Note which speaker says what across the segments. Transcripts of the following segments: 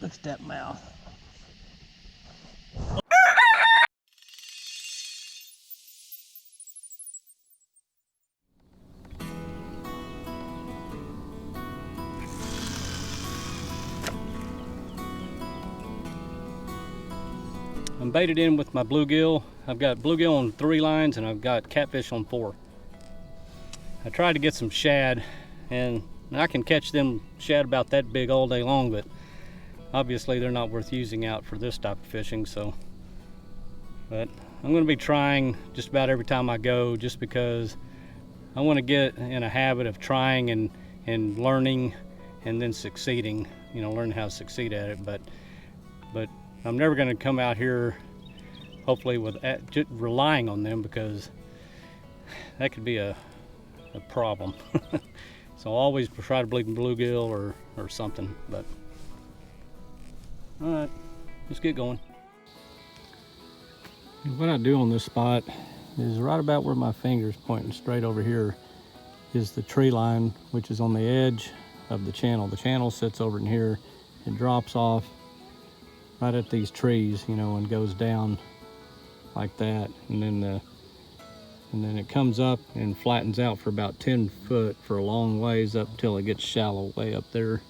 Speaker 1: Look at that mouth.
Speaker 2: I'm baited in with my bluegill. I've got bluegill on 3 lines and I've got catfish on 4. I tried to get some shad, and I can catch them shad about that big all day long, but obviously they're not worth using out for this type of fishing. But I'm going to be trying just about every time I go, just because I want to get in a habit of trying and learning and then succeeding, you know, learn how to succeed at it. But I'm never going to come out here hopefully with just relying on them, because that could be a problem. So I'll always try to bleed bluegill or something. But all right, let's get going. What I do on this spot is right about where my finger's pointing straight over here is the tree line, which is on the edge of the channel. The channel sits over in here. It drops off right at these trees, you know, and goes down like that, and then it comes up and flattens out for about 10 foot for a long ways up till it gets shallow way up there.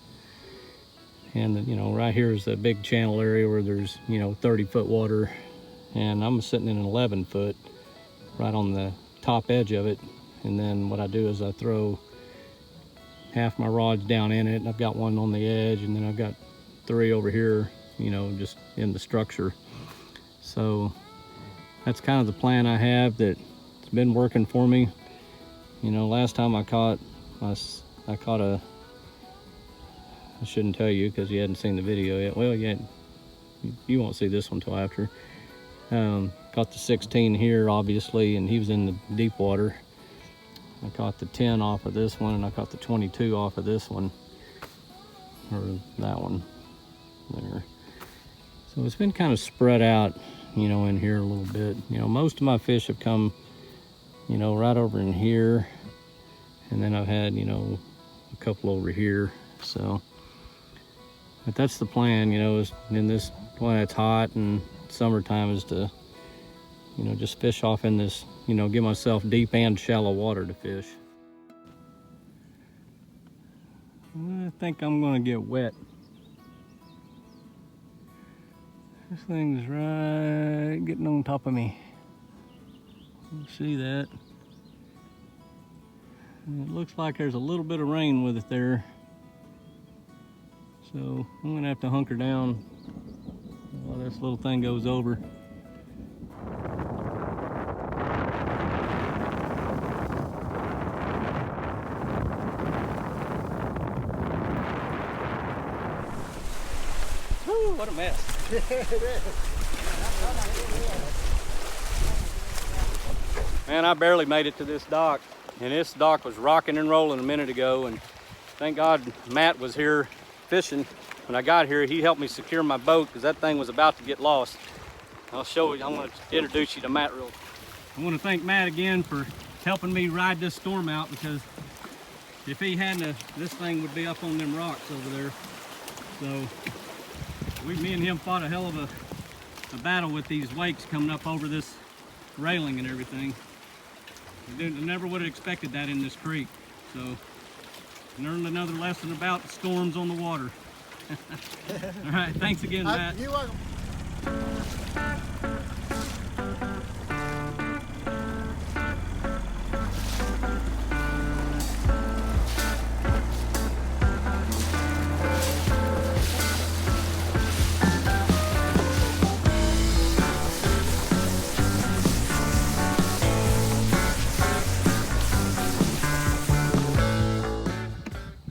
Speaker 2: And you know, right here is the big channel area where there's, you know, 30-foot water, and I'm sitting in an 11 foot right on the top edge of it. And then what I do is I throw half my rods down in it, and I've got one on the edge, and then I've got 3 over here, you know, just in the structure. So that's kind of the plan I have that's been working for me. You know, last time I caught I shouldn't tell you because you hadn't seen the video yet. Well, you won't see this one till after. Caught the 16 here, obviously, and he was in the deep water. I caught the 10 off of this one, and I caught the 22 off of this one, or that one there. So it's been kind of spread out, you know, in here a little bit. You know, most of my fish have come, you know, right over in here, and then I've had, you know, a couple over here. So, but that's the plan, you know, is in this, when it's hot and summertime, is to, you know, just fish off in this, you know, give myself deep and shallow water to fish. I think I'm gonna get wet. This thing's right getting on top of me. You see that? And it looks like there's a little bit of rain with it there. So I'm gonna have to hunker down while this little thing goes over. Woo, what a mess. Man, I barely made it to this dock, and this dock was rocking and rolling a minute ago, and thank God Matt was here fishing. When I got here, he helped me secure my boat because that thing was about to get lost. I'll show you, I'm going to introduce you to Matt real quick. I want to thank Matt again for helping me ride this storm out, because if he hadn't, this thing would be up on them rocks over there. So me and him fought a hell of a battle with these wakes coming up over this railing and everything. I never would have expected that in this creek. So I learned another lesson about storms on the water. All right, thanks again, Matt.
Speaker 3: You're welcome.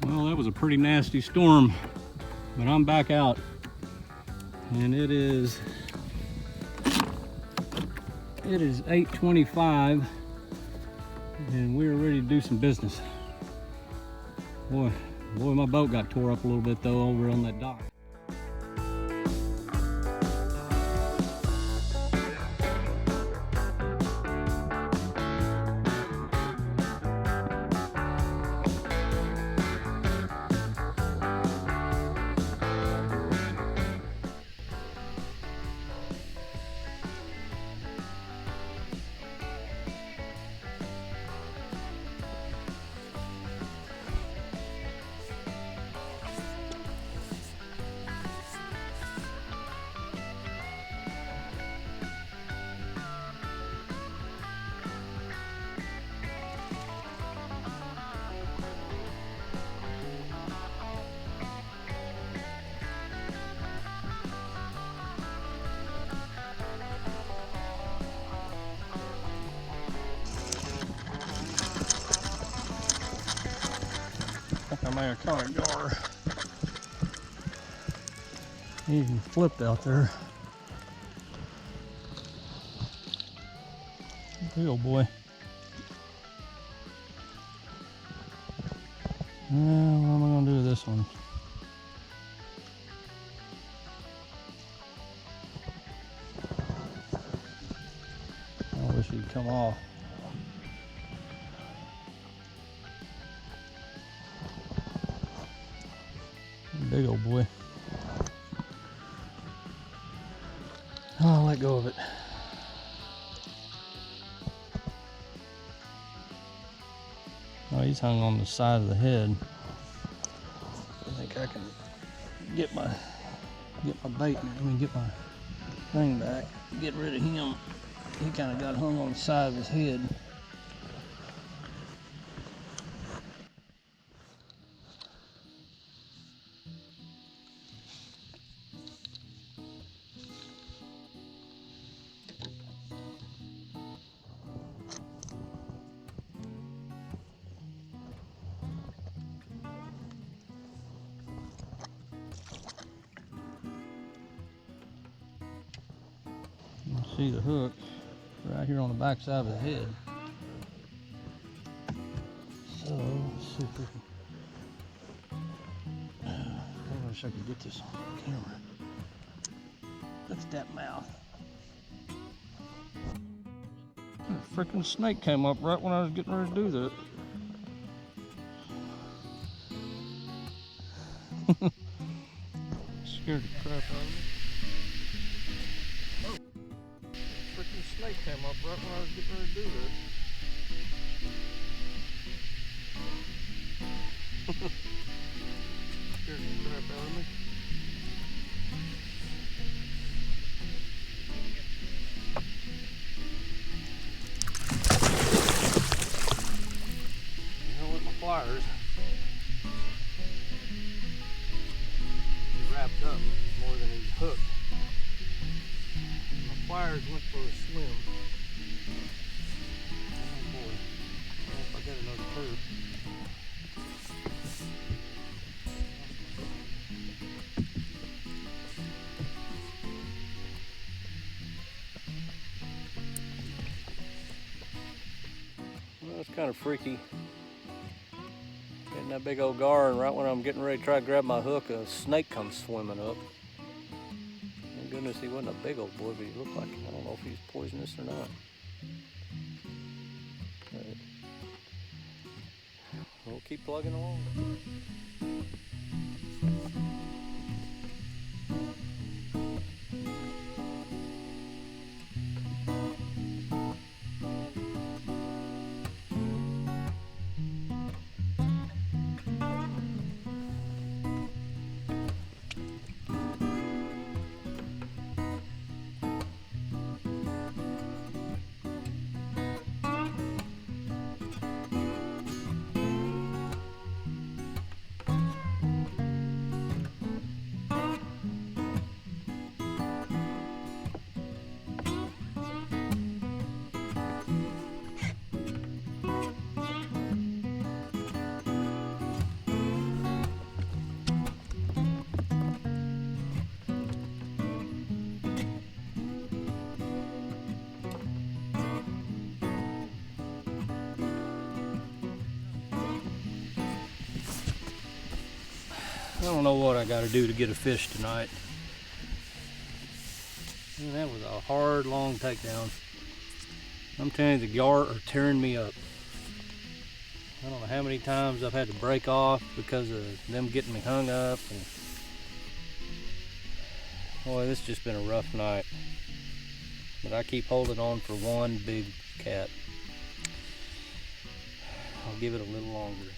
Speaker 2: Well, that was a pretty nasty storm, but I'm back out, and it is 8:25, and we're ready to do some business. Boy, my boat got tore up a little bit though over on that dock. my iconic gar. He even flipped out there. Big old boy. What am I going to do with this one? I wish he'd come off. Big old boy. Oh, I'll let go of it. Oh, he's hung on the side of the head. I think I can get my bait, get my thing back, get rid of him. He kind of got hung on the side of his head. See the hook right here on the back side of the head. So let's see if we can. I wish I could get this on camera. Look at that mouth. A freaking snake came up right when I was getting ready to do that. Scared the crap out of me. Freaking snake came up right when I was getting ready to do that. Scared the crap out of me. You know, with my pliers, he wrapped up more than he hooked. Pliers went for a swim. Oh boy. I hope I got another curve. Well, that's kind of freaky. Getting that big old gar, and right when I'm getting ready to try to grab my hook, a snake comes swimming up. Goodness, he wasn't a big old boy, but he looked like, I don't know if he's poisonous or not. But we'll keep plugging along. I don't know what I got to do to get a fish tonight. Man, that was a hard, long takedown. I'm telling you, the gar are tearing me up. I don't know how many times I've had to break off because of them getting me hung up. And boy, this has just been a rough night. But I keep holding on for one big cat. I'll give it a little longer.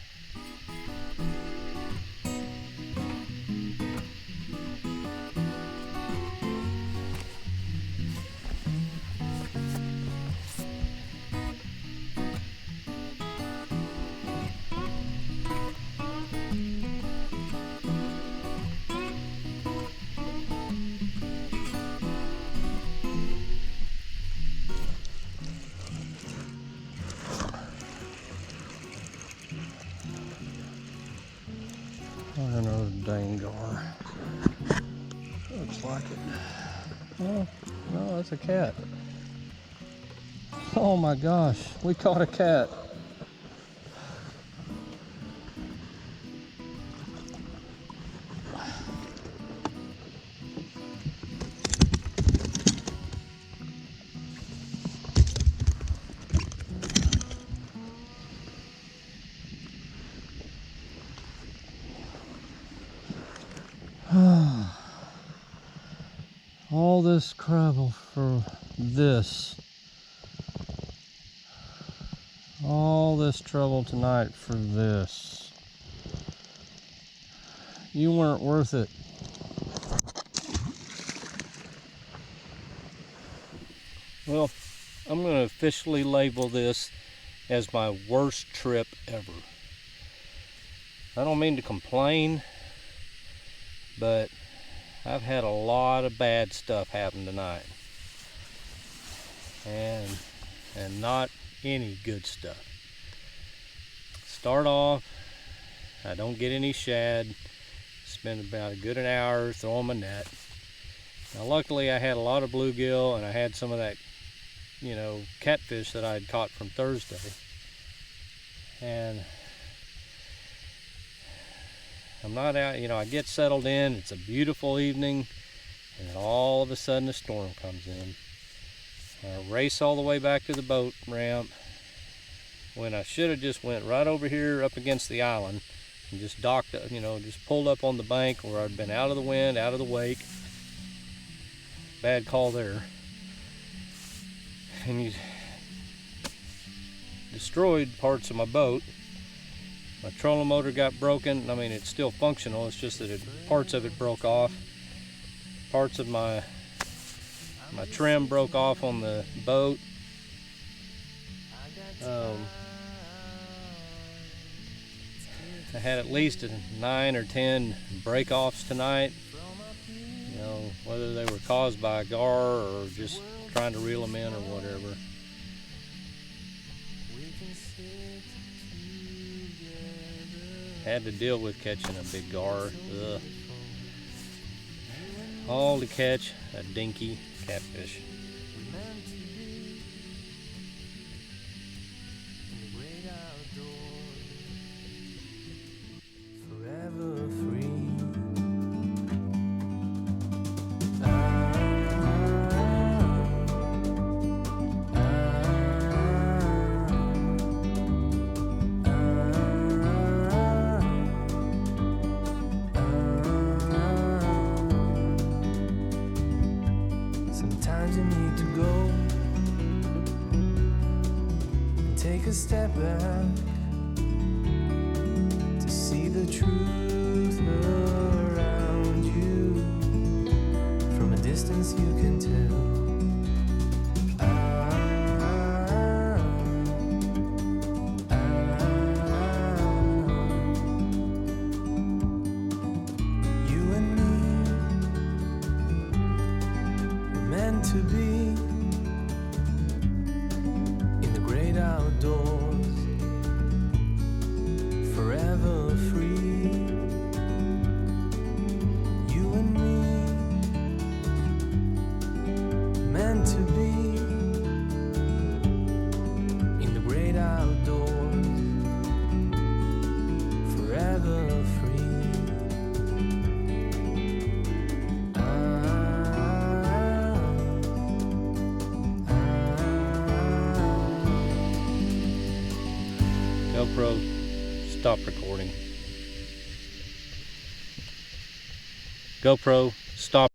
Speaker 2: Looks like it. Oh, no, that's a cat. Oh my gosh, we caught a cat. All this travel for this. All this trouble tonight for this. You weren't worth it. Well, I'm going to officially label this as my worst trip ever. I don't mean to complain, but I've had a lot of bad stuff happen tonight. And not any good stuff. Start off, I don't get any shad. Spend about a good an hour throwing my net. Now luckily I had a lot of bluegill and I had some of that, you know, catfish that I had caught from Thursday. And I'm not out, you know, I get settled in, it's a beautiful evening, and then all of a sudden a storm comes in. I race all the way back to the boat ramp when I should have just went right over here up against the island and just docked, you know, just pulled up on the bank where I'd been out of the wind, out of the wake. Bad call there. And you destroyed parts of my boat. My trolling motor got broken. I mean, it's still functional, it's just that parts of it broke off. Parts of my trim broke off on the boat. I had at least 9 or 10 break-offs tonight. You know, whether they were caused by a gar or just trying to reel them in or whatever. Had to deal with catching a big gar. Ugh. All to catch a dinky catfish.
Speaker 1: Sometimes you need to go and take a step back to see the truth around you. From a distance you can tell. You and me were meant to be in the great outdoors, forever free. You and me meant to be in the great outdoors, forever free.
Speaker 2: GoPro, stop recording. GoPro, stop